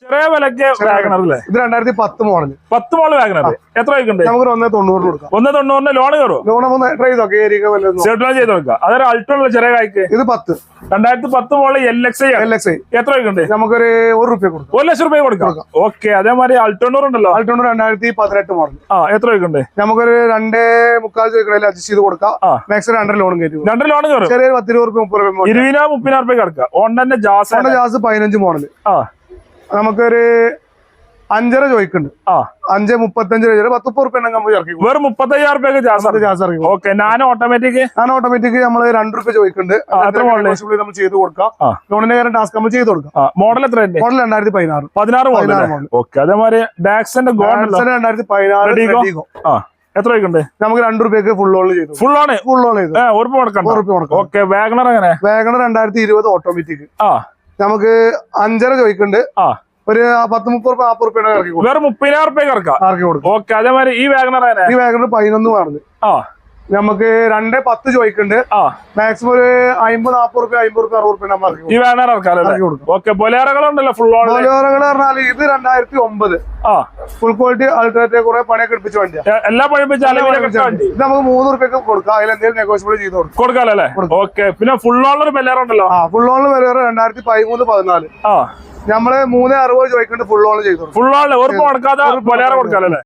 ചെറിയ വിലക്ക് വാഗണർ അല്ലേ? ഇത് 2010 മോഡൽ. 10 മോഡൽ വാഗണർ എത്ര വയ്ക്കുന്നുണ്ട്? നമുക്ക് 1.90 കൊടുക്കാം. 1.90 ലോൺ കയറും. ലോൺ ട്രൈ ചെയ്തോക്കെ ചെയ്ത് കൊടുക്കാം. അതൊരു അൾട്ടോ ചെറിയ കായ്ക്ക്. ഇത് 10 2010 മോഡൽ LXi എത്ര വയ്ക്കുന്നുണ്ട്? നമുക്കൊരു ₹1 കൊടുക്കാം. 1 ലക്ഷം രൂപ കൊടുക്കാം. ഓക്കെ. അതേമാതിരി അൾട്ടോണൂർ ഉണ്ടല്ലോ. അൾട്ടോണൂർ 2018 മോഡൽ. എത്ര വയ്ക്കുന്നുണ്ട്? നമുക്കൊരു 2.25 അഡ്ജസ്റ്റ് ചെയ്ത് കൊടുക്കാം. മാക്സിമം 2 ലോൺ കയറ്റും. 2 ലോൺ കയറും. ചെറിയ 10-20-30 20,000-30,000 കിടക്കാം. ഹോണ്ടന്റെ ജാസ് 15 മോഡൽ. നമുക്കൊരു 5.5 ചോദിക്കുന്നുണ്ട്. 5.35 ₹10 വെറും 35,000 രൂപയ്ക്ക് ജാസ് ഇറക്കി. ഓക്കെ. ഞാൻ ഓട്ടോമാറ്റിക് നമ്മള് ₹2 ചോദിക്കുന്നുണ്ട്. നമ്മൾ ചെയ്ത് കൊടുക്കാം. ലോണിന്റെ കാര്യം ടാസ്ക് നമ്മൾ ചെയ്ത് കൊടുക്കാം. മോഡൽ എത്ര? Model 2016 model. ഓക്കെ. അതേമാതിരി ഡാക്സന്റെ 2016 എത്ര വയ്ക്കുന്നുണ്ട്? നമുക്ക് ₹2 ഫുൾ ലോൺ ചെയ്തു. ഫുൾ ലോൺ ചെയ്തു. ₹1 ഓക്കെ. വാഗണർ എങ്ങനെ? WagonR 2020 automatic. നമുക്ക് 5.5 ചോദിക്കുന്നുണ്ട്. ഒരു 10-30-40 ഇറക്കി കൊടുക്കും. വേറെ 30,000 രൂപ ഇറക്കി കൊടുക്കും. ഓക്കെ. അതേമാതിരി ഈ വാഗണർ 11 പറഞ്ഞു. നമുക്ക് 2.10 ചോദിക്കുന്നുണ്ട്. മാക്സിമം ഒരു 50-40 ₹50-60 ഈ വാഗണർ ഇറക്കി കൊടുക്കും. ഓക്കെ. ബൊലേറകളുണ്ടല്ലോ ഫുൾ ലോൺ. ബൊലേറകൾ പറഞ്ഞാൽ ഇത് 2009 ഫുൾ ക്വാളിറ്റി അൾട്രേറ്റ് കുറെ പണിയൊക്കെ എടുപ്പിച്ച വണ്ടിയാണ്. എല്ലാ പഴിപ്പിച്ചാലും ഇത് നമുക്ക് ₹3 കൊടുക്കാം. അതിൽ എന്തെങ്കിലും നെഗോഷ്യബിൾ ചെയ്ത് കൊടുക്കാല്ലേ? ഓക്കെ. പിന്നെ ഫുൾ ലോണിൽ ബൊലേറ ഉണ്ടല്ലോ. ഫുൾ ലോണിൽ ബൊലേറ 2013-14 നമ്മള് 3.60 ചോദിക്കുന്നുണ്ട്. ഫുൾ ലോൺ ചെയ്തു. ഫുൾ ലോണിൽ ഒരു കൊടുക്കാതെ ബൊലേറ കൊടുക്കാല്ലേ?